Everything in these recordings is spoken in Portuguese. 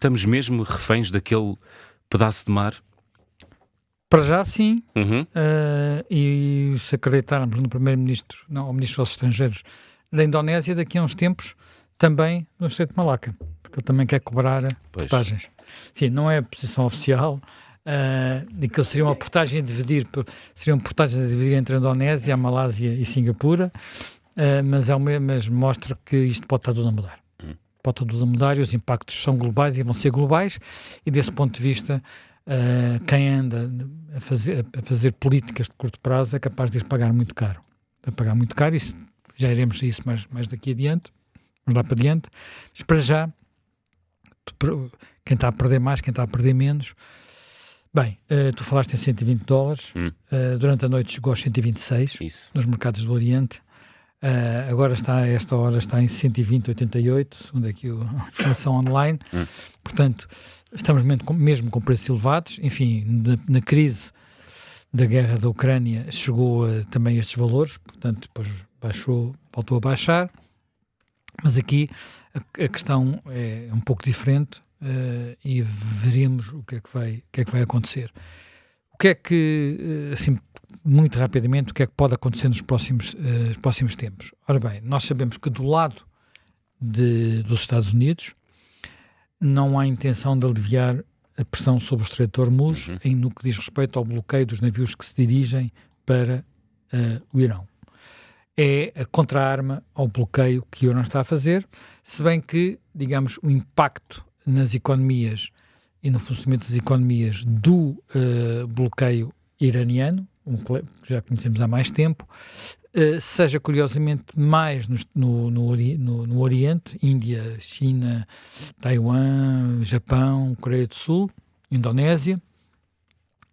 estamos mesmo reféns daquele pedaço de mar? Para já, sim. Uhum. E se acreditarmos no primeiro-ministro, não, ao ministro dos Estrangeiros da Indonésia, daqui a uns tempos, também no Estreito de Malaca, porque ele também quer cobrar portagens. Enfim, não é a posição oficial, e que seria uma portagem a dividir, seriam portagens a dividir entre a Indonésia, a Malásia e Singapura, mas mostra que isto pode estar tudo a mudar. Pode estar tudo a mudar e os impactos são globais e vão ser globais, e desse ponto de vista, quem anda a fazer políticas de curto prazo é capaz de ir pagar muito caro. A pagar muito caro, e já iremos a isso mais daqui adiante, mais lá para adiante. Mas para já, quem está a perder mais, quem está a perder menos. Bem, tu falaste em $120, durante a noite chegou aos 126 nos mercados do Oriente. Agora a esta hora está em 120,88, segundo aqui a informação online. Portanto, estamos mesmo com preços elevados. Enfim, na crise da guerra da Ucrânia chegou também a estes valores, portanto depois voltou a baixar, mas aqui a questão é um pouco diferente, e veremos o que é que vai acontecer. O que é que, assim, muito rapidamente, o que é que pode acontecer nos próximos tempos? Ora bem, nós sabemos que do lado dos Estados Unidos não há intenção de aliviar a pressão sobre o Estreito de Hormuz no que diz respeito ao bloqueio dos navios que se dirigem para o Irão. É a contra-arma ao bloqueio que o Irão está a fazer, se bem que, digamos, o impacto nas economias e no funcionamento das economias do bloqueio iraniano, que já conhecemos há mais tempo, seja curiosamente mais no Oriente, Índia, China, Taiwan, Japão, Coreia do Sul, Indonésia,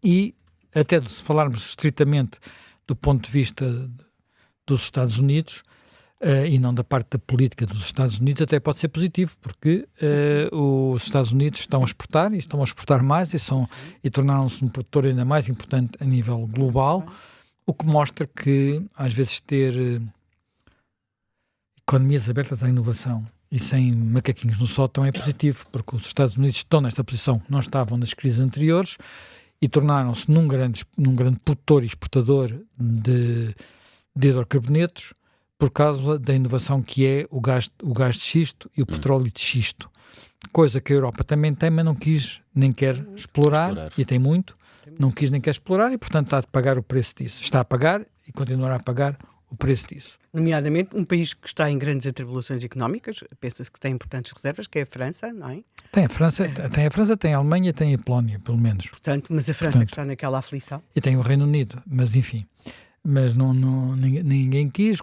e até se falarmos estritamente do ponto de vista dos Estados Unidos, e não da parte da política dos Estados Unidos, até pode ser positivo, porque os Estados Unidos estão a exportar mais e tornaram-se um produtor ainda mais importante a nível global, o que mostra que, às vezes, ter economias abertas à inovação e sem macaquinhos no sótão é positivo, porque os Estados Unidos estão nesta posição que não estavam nas crises anteriores e tornaram-se num grande produtor e exportador de hidrocarbonetos, por causa da inovação que é o gás de xisto e o petróleo de xisto. Coisa que a Europa também tem, mas não quis nem quer explorar. E tem muito, não quis nem quer explorar, e portanto está a pagar o preço disso. Está a pagar e continuará a pagar o preço disso. Nomeadamente, um país que está em grandes atribulações económicas, pensa-se que tem importantes reservas, que é a França, não é? Tem a França, tem a Alemanha, tem a Polónia, pelo menos. Portanto, mas a França que está naquela aflição. E tem o Reino Unido, mas enfim. Mas ninguém quis,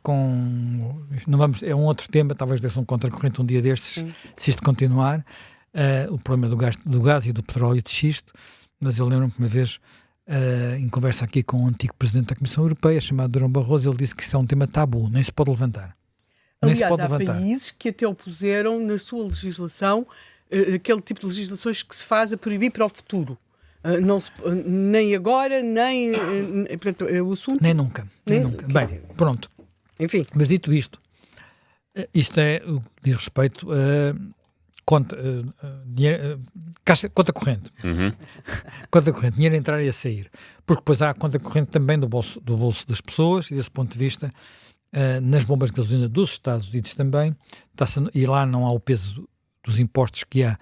não vamos, é um outro tema, talvez desse um contracorrente um dia destes, se isto continuar, o problema do gás e do petróleo de xisto. Mas eu lembro-me que uma vez, em conversa aqui com o antigo Presidente da Comissão Europeia, chamado Durão Barroso, ele disse que isso é um tema tabu, nem se pode levantar. Aliás, há países que até opuseram na sua legislação aquele tipo de legislações que se faz a proibir para o futuro. Nem agora, nem portanto, o assunto... Nem nunca. Bem, pronto. Enfim. Mas dito isto, isto diz respeito a conta corrente. Conta corrente, dinheiro a entrar e a sair. Porque depois há a conta corrente também do bolso das pessoas, e desse ponto de vista, nas bombas de gasolina dos Estados Unidos também, e lá não há o peso dos impostos que há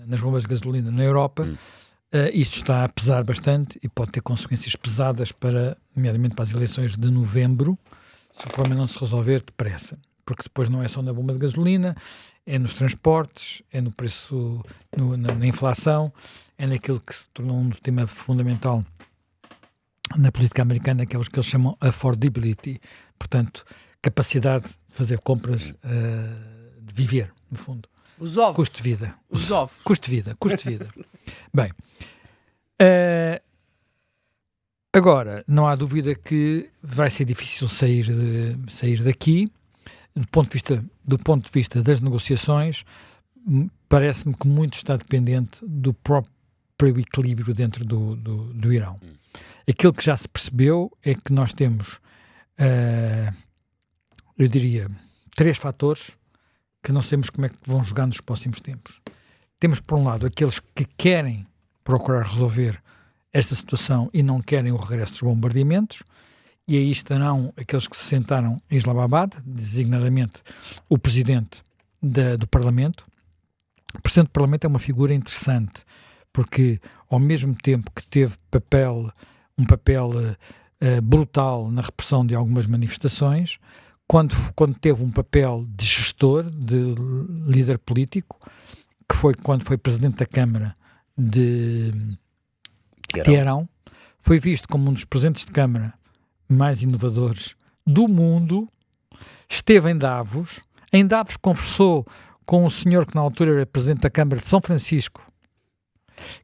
nas bombas de gasolina na Europa. Isto está a pesar bastante e pode ter consequências pesadas nomeadamente para as eleições de novembro, se o problema não se resolver depressa, porque depois não é só na bomba de gasolina, é nos transportes, é no preço, na inflação, é naquilo que se tornou um tema fundamental na política americana, que é o que eles chamam affordability, portanto, capacidade de fazer compras, de viver, no fundo. Os ovos. Custo de vida. Os ovos. Custo de vida. Bem, agora, não há dúvida que vai ser difícil sair daqui. Do ponto de vista das negociações, parece-me que muito está dependente do próprio equilíbrio dentro do Irão. Aquilo que já se percebeu é que nós temos, eu diria, 3 fatores que não sabemos como é que vão jogar nos próximos tempos. temos, por um lado, aqueles que querem procurar resolver esta situação e não querem o regresso dos bombardeamentos, e aí estarão aqueles que se sentaram em Islamabad, designadamente o Presidente do Parlamento. O Presidente do Parlamento é uma figura interessante, porque ao mesmo tempo que teve um papel brutal na repressão de algumas manifestações, quando teve um papel de gestor, de líder político, que foi quando foi Presidente da Câmara de Teherão, foi visto como um dos Presidentes de Câmara mais inovadores do mundo, esteve em Davos conversou com o senhor que na altura era Presidente da Câmara de São Francisco,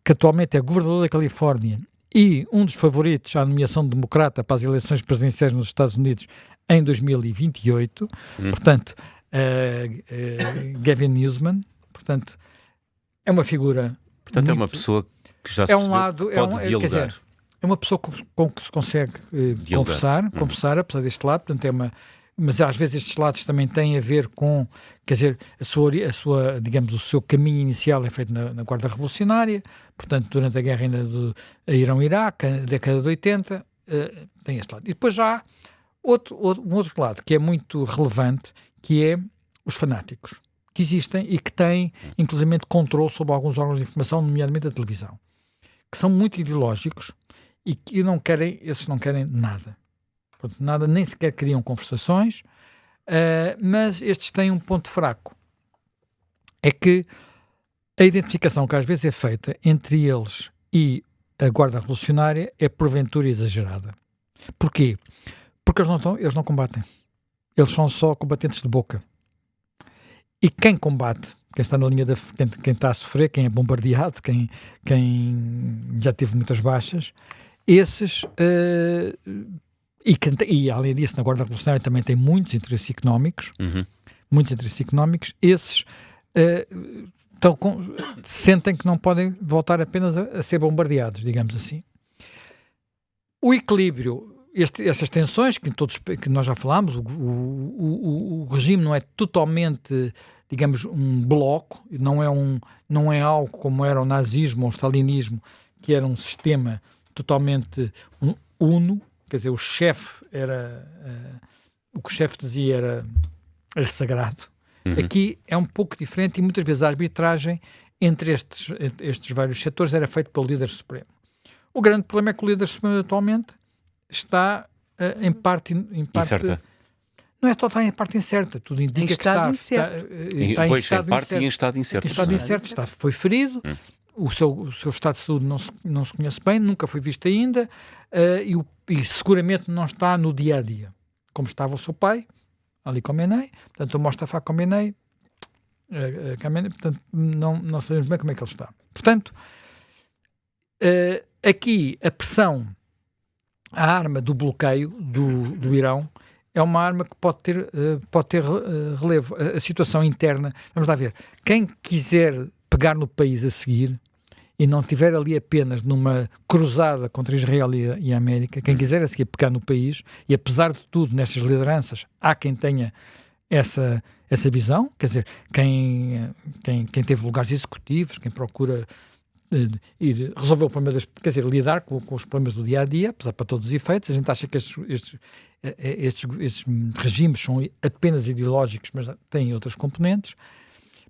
que atualmente é Governador da Califórnia e um dos favoritos à nomeação democrata para as eleições presidenciais nos Estados Unidos em 2028, portanto, Gavin Newsom, portanto, é uma figura... Portanto, é uma pessoa que já se pode dialogar. Quer dizer, é uma pessoa com que se consegue conversar, apesar deste lado, portanto mas às vezes estes lados também têm a ver com, quer dizer, a sua digamos, o seu caminho inicial é feito na Guarda Revolucionária, portanto, durante a guerra ainda do Irão-Iraque, na década de 80, tem este lado. E depois já há um outro lado que é muito relevante, que é os fanáticos, que existem e que têm, inclusive, controle sobre alguns órgãos de informação, nomeadamente a televisão, que são muito ideológicos e que esses não querem nada. Portanto, nada, nem sequer criam conversações, mas estes têm um ponto fraco. É que a identificação que às vezes é feita entre eles e a Guarda Revolucionária é porventura exagerada. Porquê? Porque eles não combatem. Eles são só combatentes de boca. E quem combate, quem está na linha quem está a sofrer, quem é bombardeado, quem já teve muitas baixas, esses... E além disso, na Guarda Revolucionária também tem muitos interesses económicos, esses sentem que não podem voltar apenas a ser bombardeados, digamos assim. O equilíbrio, essas tensões que nós já falámos, o regime não é totalmente, digamos, um bloco, não é algo como era o nazismo ou o stalinismo, que era um sistema totalmente uno. Quer dizer, o que o chefe dizia era sagrado. Aqui é um pouco diferente e muitas vezes a arbitragem entre estes vários setores era feita pelo líder supremo. O grande problema é que o líder supremo atualmente está em parte incerta. Não é totalmente em parte incerta, tudo indica que está em estado incerto. Foi ferido. O seu estado de saúde não se conhece bem, nunca foi visto ainda, e seguramente não está no dia-a-dia, como estava o seu pai, Ali Khamenei, portanto o Mostafa Khamenei, portanto não sabemos bem como é que ele está. Portanto, aqui a pressão, a arma do bloqueio do Irão, é uma arma que pode ter relevo. A situação interna, vamos lá ver, quem quiser pegar no país a seguir e não estiver ali apenas numa cruzada contra Israel e a América, quem quiser a seguir pegar no país, e apesar de tudo, nestas lideranças, há quem tenha essa visão, quer dizer, quem teve lugares executivos, quem procura ir resolver o problema, quer dizer, lidar com os problemas do dia-a-dia, apesar para todos os efeitos, a gente acha que estes regimes são apenas ideológicos, mas têm outras componentes.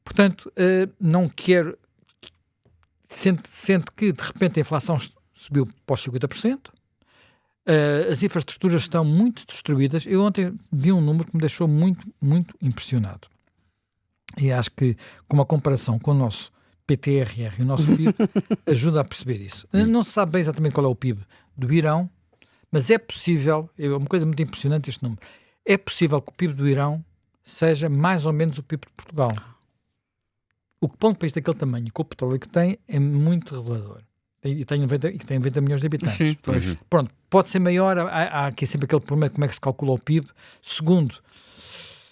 Portanto, não quero... Sente que, de repente, a inflação subiu para os 50%, as infraestruturas estão muito destruídas. Eu ontem vi um número que me deixou muito, muito impressionado. E acho que, com uma comparação com o nosso PTRR e o nosso PIB, ajuda a perceber isso. Não se sabe bem exatamente qual é o PIB do Irão, mas é possível, é uma coisa muito impressionante este número, é possível que o PIB do Irão seja mais ou menos o PIB de Portugal. O que para um país daquele tamanho, com o petróleo que tem, é muito revelador. E tem 90 milhões de habitantes. Pronto, pode ser maior, há aqui sempre aquele problema de como é que se calcula o PIB. Segundo,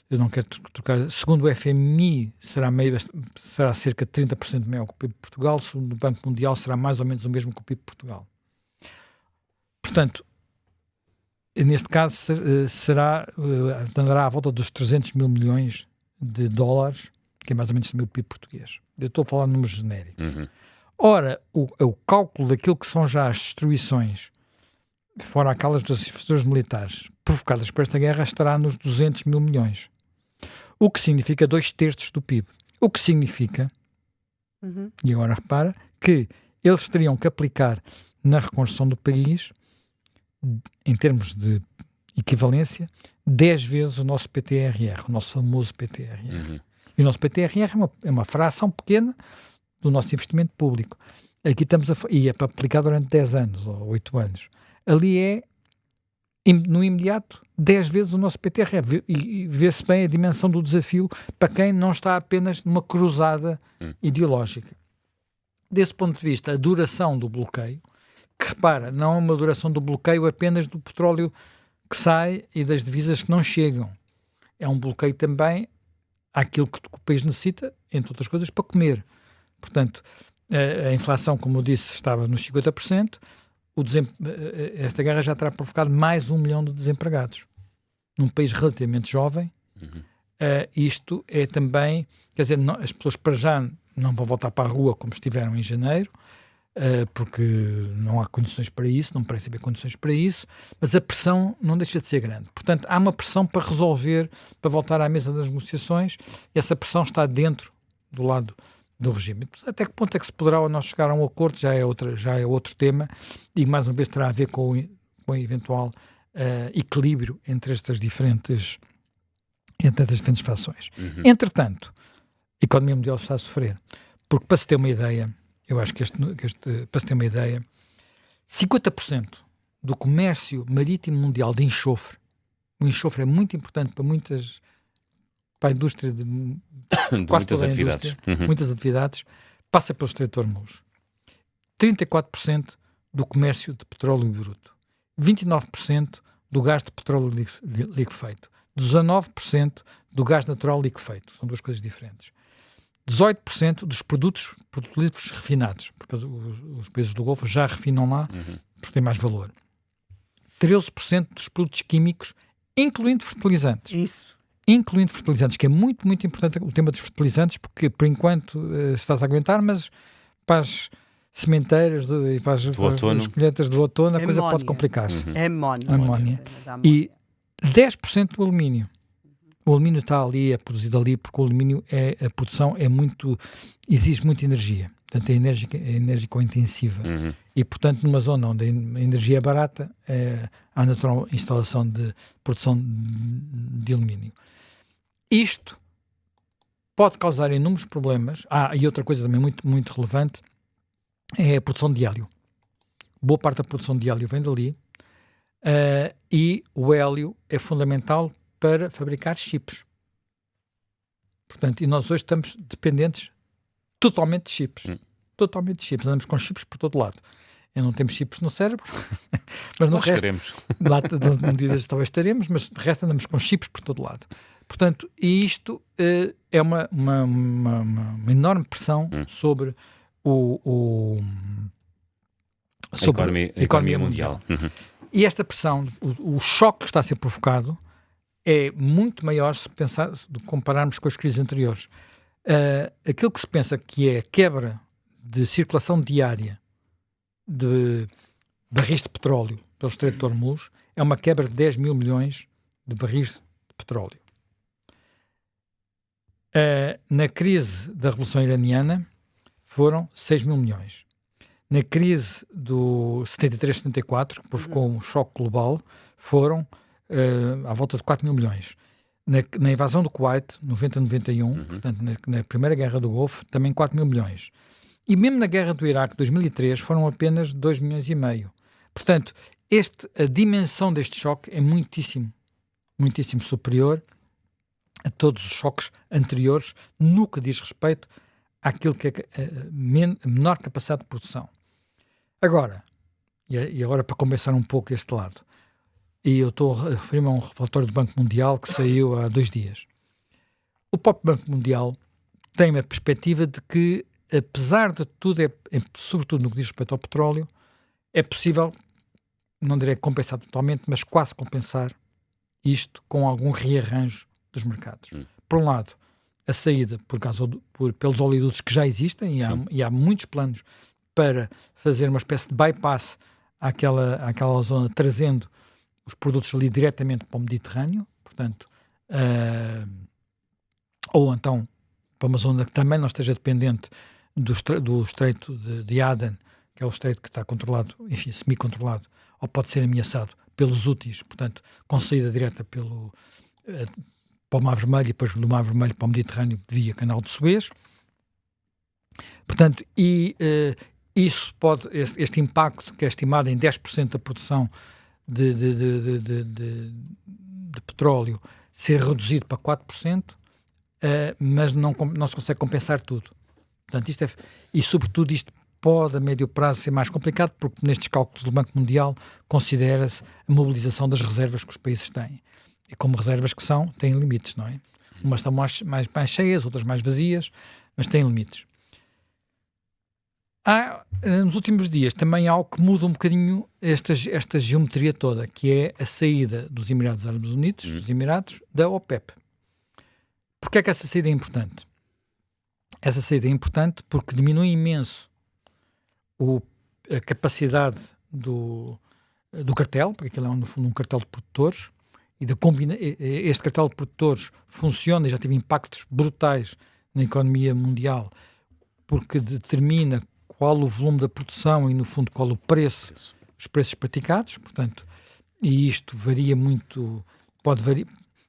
eu não quero trocar, segundo o FMI, será cerca de 30% maior que o PIB de Portugal, segundo o Banco Mundial será mais ou menos o mesmo que o PIB de Portugal. Portanto, neste caso, andará à volta dos 300 mil milhões de dólares, que é mais ou menos também o PIB português. Eu estou a falar de números genéricos. Ora, o cálculo daquilo que são já as destruições, fora aquelas dos infraestruturas militares provocadas por esta guerra, estará nos 200 mil milhões. O que significa 2/3 do PIB. O que significa, e agora repara, que eles teriam que aplicar na reconstrução do país, em termos de equivalência, 10 vezes o nosso PTRR, o nosso famoso PTRR. E o nosso PTRR é uma fração pequena do nosso investimento público. Aqui estamos e é para aplicar durante 10 anos ou 8 anos. Ali é, no imediato, 10 vezes o nosso PTRR. E vê-se bem a dimensão do desafio para quem não está apenas numa cruzada ideológica. Desse ponto de vista, a duração do bloqueio, que repara, não é uma duração do bloqueio apenas do petróleo que sai e das divisas que não chegam. É um bloqueio também àquilo que o país necessita, entre outras coisas, para comer. Portanto, a inflação, como eu disse, estava nos 50%, esta guerra já terá provocado mais 1 milhão de desempregados. Num país relativamente jovem, isto é também, quer dizer, as pessoas para já não vão voltar para a rua como estiveram em janeiro, porque não há condições para isso, não parece haver condições para isso, mas a pressão não deixa de ser grande. Portanto, há uma pressão para resolver, para voltar à mesa das negociações, e essa pressão está dentro do lado do regime. Até que ponto é que se poderá ou não chegar a um acordo, já é outro tema, e mais uma vez terá a ver com o eventual equilíbrio entre estas diferentes fações. Entretanto, a economia mundial está a sofrer, porque para se ter uma ideia, eu acho que para se ter uma ideia, 50% do comércio marítimo mundial de enxofre, o enxofre é muito importante para a indústria de muitas atividades. Muitas atividades, passa pelo Estreito de Hormuz. 34% do comércio de petróleo bruto. 29% do gás de petróleo liquefeito. 19% do gás natural liquefeito. São duas coisas diferentes. 18% dos produtos petrolíferos refinados, porque os países do Golfo já refinam lá, porque tem mais valor. 13% dos produtos químicos, incluindo fertilizantes. Isso. Incluindo fertilizantes, que é muito, muito importante o tema dos fertilizantes, porque por enquanto estás a aguentar, mas para as sementeiras e para as colheitas do outono a coisa pode complicar-se. Amónia. E 10% do alumínio. O alumínio está ali, é produzido ali, porque o alumínio a produção exige muita energia. Portanto, é enérgico-intensiva. E, portanto, numa zona onde a energia é barata, há natural instalação de produção de alumínio. Isto pode causar inúmeros problemas. E outra coisa também muito, muito relevante é a produção de hélio. Boa parte da produção de hélio vem dali. E o hélio é fundamental para fabricar chips. Portanto, e nós hoje estamos dependentes totalmente de chips. Totalmente de chips. Andamos com chips por todo lado. Não temos chips no cérebro, mas no resto... Estaremos. Lá, de medidas talvez estaremos, mas de resto andamos com chips por todo lado. Portanto, e isto é uma enorme pressão sobre a economia mundial. E esta pressão, o choque que está a ser provocado, é muito maior se compararmos com as crises anteriores. Aquilo que se pensa que é a quebra de circulação diária de barris de petróleo pelo Estreito de Hormuz é uma quebra de 10 mil milhões de barris de petróleo. Na crise da Revolução Iraniana foram 6 mil milhões. Na crise do 73-74, que provocou um choque global, foram à volta de 4 mil milhões. Na invasão do Kuwait, 90-91, portanto, na Primeira Guerra do Golfo, também 4 mil milhões. E mesmo na Guerra do Iraque, 2003, foram apenas 2 milhões e meio. Portanto, a dimensão deste choque é muitíssimo, muitíssimo superior a todos os choques anteriores no que diz respeito àquilo que é a menor capacidade de produção. Agora, e agora para compensar um pouco este lado, e eu estou a referir-me a um relatório do Banco Mundial que saiu há 2 dias. O próprio Banco Mundial tem uma perspectiva de que, apesar de tudo, sobretudo no que diz respeito ao petróleo, é possível, não direi compensar totalmente, mas quase compensar isto com algum rearranjo dos mercados. Por um lado, a saída pelos oleodutos que já existem, e há muitos planos para fazer uma espécie de bypass àquela zona, trazendo os produtos ali diretamente para o Mediterrâneo, portanto, ou então para uma zona que também não esteja dependente do estreito de Aden, que é o estreito que está controlado, enfim, semi-controlado, ou pode ser ameaçado pelos Houthis, portanto, com saída direta para o Mar Vermelho e depois do Mar Vermelho para o Mediterrâneo via Canal de Suez. Portanto, este impacto, que é estimado em 10% da produção de petróleo, ser reduzido para 4%, mas não se consegue compensar tudo. Portanto, sobretudo isto pode a médio prazo ser mais complicado, porque nestes cálculos do Banco Mundial considera-se a mobilização das reservas que os países têm. E como reservas que têm limites, não é? Umas estão mais cheias, outras mais vazias, mas têm limites. Nos últimos dias também há algo que muda um bocadinho esta geometria toda, que é a saída dos Emirados Árabes Unidos, dos Emirados, da OPEP. Porquê é que essa saída é importante? Essa saída é importante porque diminui imenso a capacidade do cartel, porque aquilo é no fundo um cartel de produtores, e este cartel de produtores funciona e já teve impactos brutais na economia mundial, porque determina qual o volume da produção e, no fundo, qual o preço, os preços praticados, portanto, e isto varia muito, pode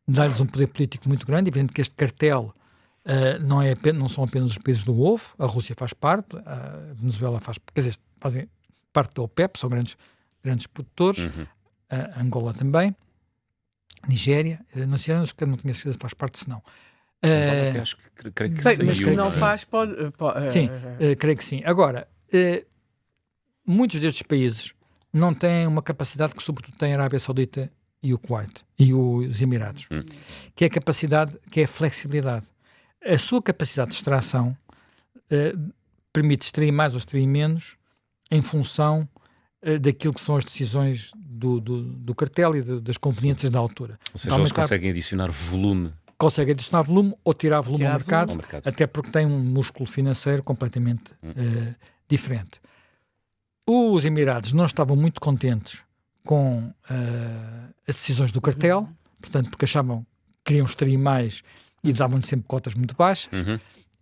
dar-lhes um poder político muito grande, evidente que este cartel não são apenas os países do Golfo, a Rússia faz parte, a Venezuela fazem parte da OPEP, são grandes produtores, a Angola também, Nigéria, não sei porque não tinha certeza, faz parte, senão. Creio que sim, sim. Mas se não faz, pode... Sim, creio que sim. Agora, muitos destes países não têm uma capacidade que sobretudo tem a Arábia Saudita e o Kuwait e os Emirados, que é a capacidade, que é a flexibilidade. A sua capacidade de extração permite extrair mais ou extrair menos em função daquilo que são as decisões do cartel e das conveniências da altura. Ou seja, eles conseguem adicionar volume. Conseguem adicionar volume ou tirar volume ao mercado, até porque tem um músculo financeiro completamente diferente. Os Emirados não estavam muito contentes com as decisões do cartel, portanto, porque achavam que queriam extrair mais e davam-lhe sempre cotas muito baixas,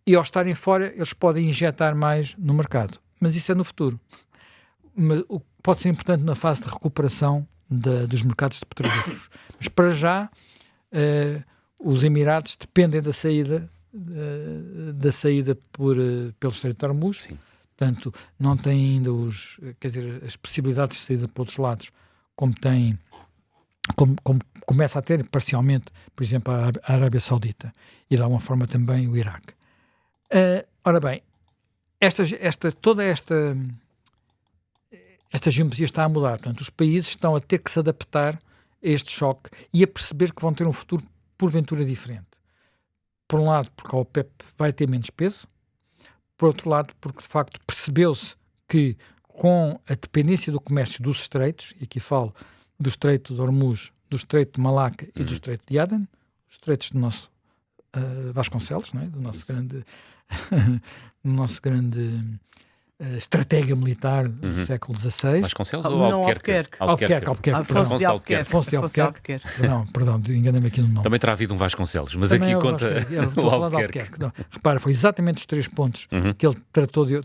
e ao estarem fora eles podem injetar mais no mercado. Mas isso é no futuro. Mas pode ser importante na fase de recuperação dos mercados de petrolíferos. Mas para já, os Emirados dependem da saída pelo Estreito de Hormuz. Sim. Portanto, não têm ainda as possibilidades de saída para outros lados, como começa a ter parcialmente, por exemplo, a Arábia Saudita e de alguma forma também o Iraque. Ora bem, toda esta geometria está a mudar. Portanto, os países estão a ter que se adaptar a este choque e a perceber que vão ter um futuro porventura diferente. Por um lado, porque a OPEP vai ter menos peso. Por outro lado, porque de facto percebeu-se que com a dependência do comércio dos estreitos, e aqui falo do Estreito de Hormuz, do Estreito de Malaca e do Estreito de Aden, os estreitos do nosso Vasconcelos, não é? Do nosso grande estratega militar do século XVI. Vasconcelos ou Albuquerque? Afonso de Albuquerque. Perdão, enganei-me aqui no nome. Também terá havido um Vasconcelos, mas também aqui conta o Albuquerque. Repara, foi exatamente os 3 pontos que ele tratou de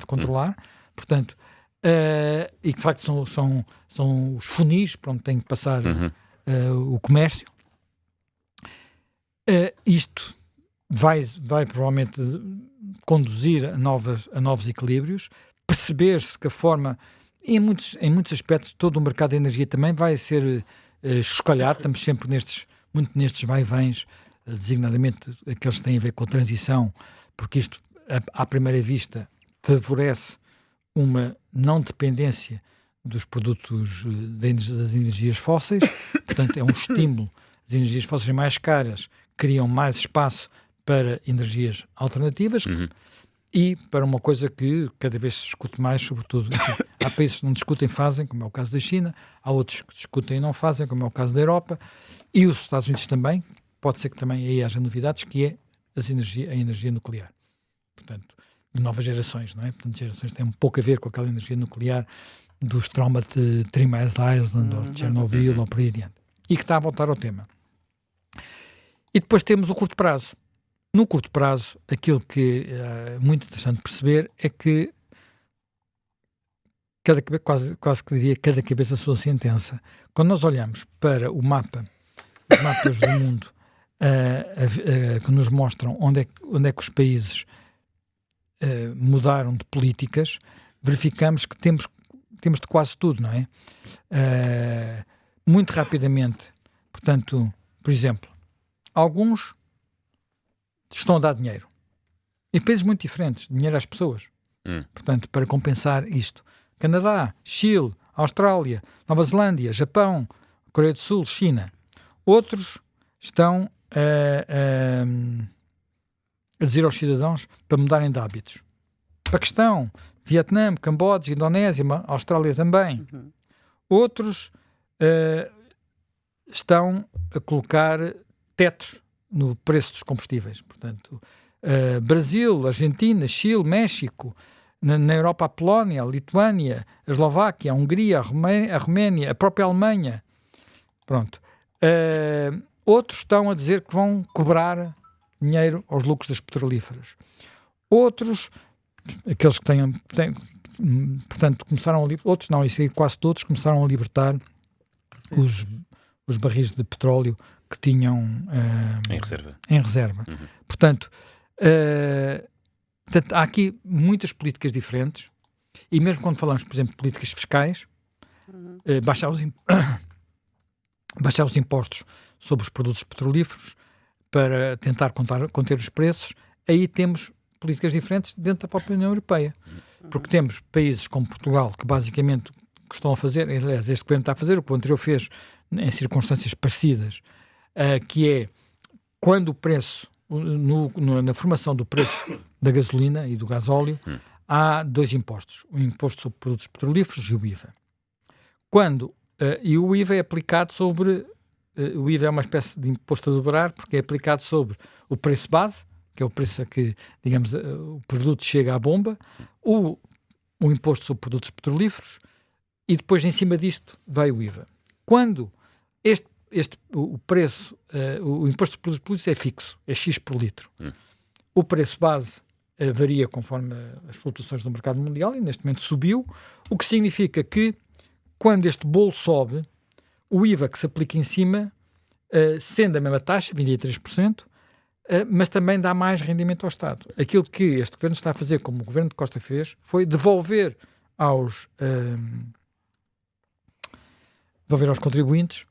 controlar. Portanto, e de facto são os funis para onde tem que passar o comércio. Isto vai provavelmente conduzir a novos equilíbrios, perceber-se que a forma, em muitos aspectos, todo o mercado de energia também vai ser escalhado. Estamos sempre muito nestes vai-vens, designadamente aqueles que têm a ver com a transição, porque isto, à primeira vista, favorece uma não dependência dos produtos das energias fósseis, portanto é um estímulo. As energias fósseis mais caras criam mais espaço para energias alternativas e para uma coisa que cada vez se discute mais, sobretudo. Enfim, há países que não discutem, fazem, como é o caso da China, há outros que discutem e não fazem, como é o caso da Europa, e os Estados Unidos também, pode ser que também aí haja novidades, que é a energia nuclear. Portanto, de novas gerações, não é? Portanto, gerações que têm um pouco a ver com aquela energia nuclear dos traumas de 3 Mile Island ou de Chernobyl ou por aí adiante. E que está a voltar ao tema. E depois temos o curto prazo. No curto prazo, aquilo que é muito interessante perceber é que quase que diria cada cabeça sua sentença. Quando nós olhamos para os mapas do mundo que nos mostram onde é que os países mudaram de políticas, verificamos que temos de quase tudo, não é? Muito rapidamente. Portanto, por exemplo, alguns estão a dar dinheiro. E países muito diferentes, dinheiro às pessoas. Portanto, para compensar isto. Canadá, Chile, Austrália, Nova Zelândia, Japão, Coreia do Sul, China. Outros estão a dizer aos cidadãos para mudarem de hábitos. Paquistão, Vietnã, Camboja, Indonésia, Austrália também. Outros estão a colocar tetos no preço dos combustíveis. Portanto, Brasil, Argentina, Chile, México, na Europa a Polónia, a Lituânia, a Eslováquia, a Hungria, a Roménia, a própria Alemanha. Pronto. Outros estão a dizer que vão cobrar dinheiro aos lucros das petrolíferas. Outros, aqueles que têm portanto, começaram a outros não, isso aí quase todos começaram a libertar os barris de petróleo que tinham em reserva. Portanto, há aqui muitas políticas diferentes e mesmo quando falamos, por exemplo, de políticas fiscais, baixar os impostos sobre os produtos petrolíferos para tentar conter os preços, aí temos políticas diferentes dentro da própria União Europeia. Porque temos países como Portugal que basicamente estão a fazer, aliás, este governo está a fazer, o que o anterior fez em circunstâncias parecidas, que é quando o preço, na formação do preço da gasolina e do gasóleo, há dois impostos, o imposto sobre produtos petrolíferos e o IVA. E o IVA é aplicado sobre, o IVA é uma espécie de imposto a dobrar, porque é aplicado sobre o preço base, que é o preço a que, digamos, o produto chega à bomba, o imposto sobre produtos petrolíferos, e depois em cima disto vai o IVA. Quando o preço, o imposto sobre produtos petrolíferos é fixo, é X por litro. O preço base varia conforme as flutuações do mercado mundial e neste momento subiu, o que significa que quando este bolo sobe, o IVA que se aplica em cima, sendo a mesma taxa, 23%, mas também dá mais rendimento ao Estado. Aquilo que este governo está a fazer, como o governo de Costa fez, foi devolver aos contribuintes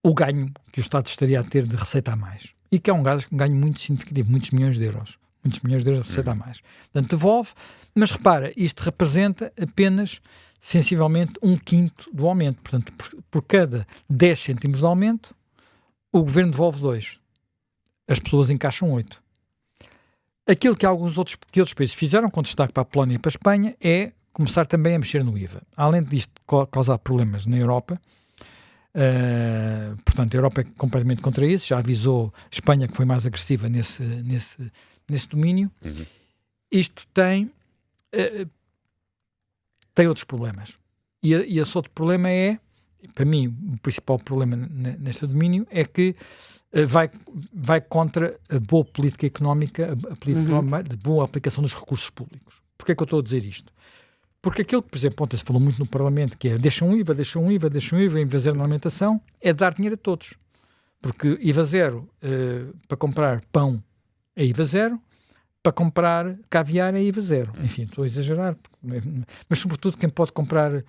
o ganho que o Estado estaria a ter de receita a mais. E que é um ganho muito significativo, muitos milhões de euros de receita a mais. Portanto, devolve, mas repara, isto representa apenas sensivelmente 1/5 do aumento. Portanto, por cada 10 cêntimos de aumento, o governo devolve 2. As pessoas encaixam 8. Aquilo que outros países fizeram, com destaque para a Polónia e para a Espanha, é começar também a mexer no IVA. Além disto causar problemas na Europa, portanto, a Europa é completamente contra isso, já avisou a Espanha que foi mais agressiva nesse domínio. Isto tem outros problemas. E esse outro problema é, para mim, o principal problema neste domínio é que vai contra a boa política económica, a política de boa aplicação dos recursos públicos. Porquê é que eu estou a dizer isto? Porque aquilo que, por exemplo, ontem se falou muito no Parlamento, que é deixam um IVA, IVA zero na alimentação, é dar dinheiro a todos. Porque IVA zero para comprar pão é IVA zero, para comprar caviar é IVA zero. Enfim, estou a exagerar, mas sobretudo quem pode comprar,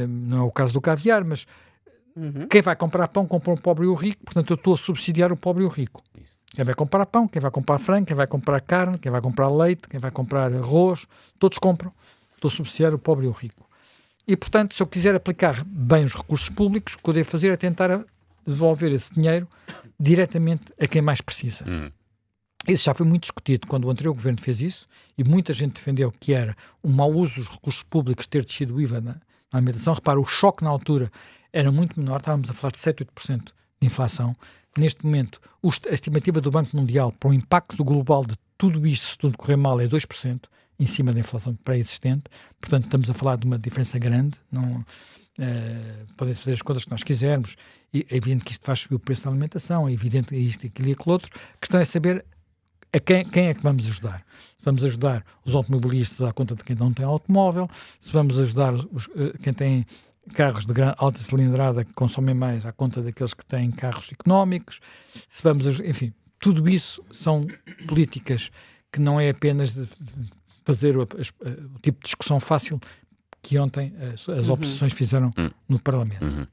não é o caso do caviar, mas quem vai comprar pão compra o pobre e o rico, portanto eu estou a subsidiar o pobre e o rico. Isso. Quem vai comprar pão, quem vai comprar frango, quem vai comprar carne, quem vai comprar leite, quem vai comprar arroz, todos compram. Estou a subsidiar o pobre e o rico. E, portanto, se eu quiser aplicar bem os recursos públicos, o que eu devo fazer é tentar devolver esse dinheiro diretamente a quem mais precisa. Isso já foi muito discutido quando o anterior governo fez isso, e muita gente defendeu que era um mau uso dos recursos públicos ter descido o IVA na alimentação. Repara, o choque na altura era muito menor, estávamos a falar de 7, 8% de inflação. Neste momento, a estimativa do Banco Mundial para o impacto global de tudo isto, se tudo correr mal, é 2% em cima da inflação pré-existente. Portanto, estamos a falar de uma diferença grande. Não, podem-se fazer as contas que nós quisermos. E é evidente que isto faz subir o preço da alimentação, é evidente que isto, aquilo e aquilo outro. A questão é saber a quem é que vamos ajudar. Se vamos ajudar os automobilistas à conta de quem não tem automóvel, se vamos ajudar quem tem carros de alta cilindrada que consomem mais à conta daqueles que têm carros económicos, se vamos, enfim, tudo isso são políticas que não é apenas de fazer o tipo de discussão fácil que ontem as oposições fizeram no Parlamento.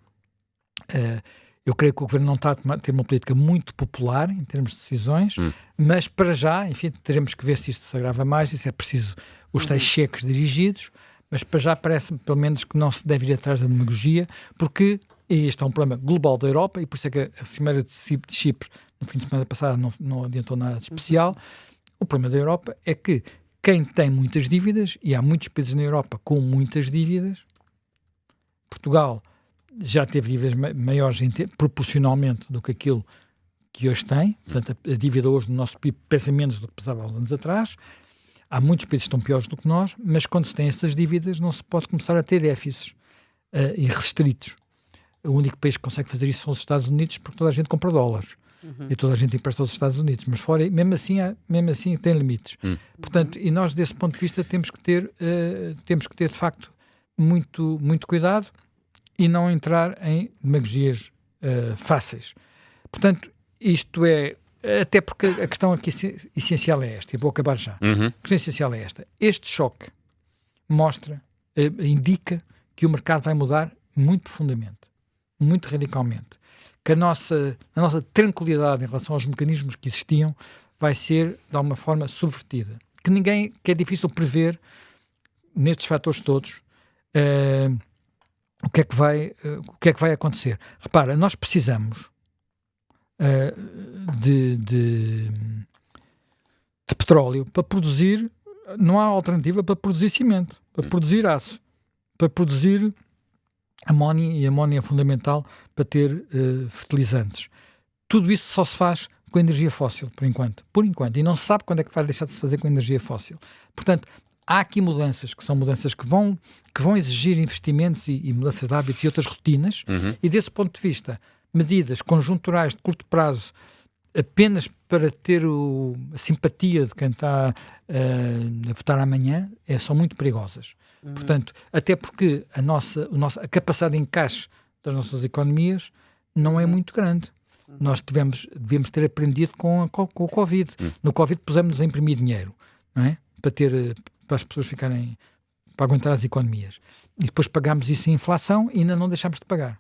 Eu creio que o Governo não está a ter uma política muito popular em termos de decisões, mas para já, enfim, teremos que ver se isto se agrava mais, e se é preciso os tais cheques dirigidos, mas para já parece-me, pelo menos, que não se deve ir atrás da demagogia, porque este é um problema global da Europa, e por isso é que a Cimeira de Chipre, no fim de semana passada, não adiantou nada de especial. O problema da Europa é que quem tem muitas dívidas, e há muitos países na Europa com muitas dívidas, Portugal já teve dívidas maiores proporcionalmente do que aquilo que hoje tem, portanto a dívida hoje no nosso PIB pesa menos do que pesava há uns anos atrás. Há muitos países que estão piores do que nós, mas quando se tem essas dívidas não se pode começar a ter déficits irrestritos. O único país que consegue fazer isso são os Estados Unidos, porque toda a gente compra dólares. E toda a gente empresta aos Estados Unidos, mas fora, mesmo assim tem limites. Portanto, e nós desse ponto de vista temos que ter de facto muito, muito cuidado e não entrar em demagogias fáceis. Portanto, isto é, até porque a questão aqui essencial é esta, e vou acabar já. A questão essencial é esta. Este choque indica que o mercado vai mudar muito profundamente, muito radicalmente. Que a nossa tranquilidade em relação aos mecanismos que existiam vai ser, de alguma forma, subvertida. Que é difícil prever, nestes fatores todos, o que é que vai acontecer. Repara, nós precisamos de petróleo para produzir, não há alternativa para produzir cimento, para produzir aço, para produzir amónia, e a amónia é fundamental para ter fertilizantes. Tudo isso só se faz com energia fóssil, por enquanto, e não se sabe quando é que vai deixar de se fazer com energia fóssil. Portanto, há aqui mudanças, que são mudanças que vão exigir investimentos e mudanças de hábitos e outras rotinas, e desse ponto de vista, medidas conjunturais de curto prazo, apenas para ter a simpatia de quem está a votar amanhã, são muito perigosas. Portanto, até porque a capacidade de encaixe das nossas economias não é muito grande. Nós devemos ter aprendido com o Covid. No Covid pusemos-nos a imprimir dinheiro, não é? Para as pessoas para aguentar as economias. E depois pagámos isso em inflação e ainda não deixámos de pagar.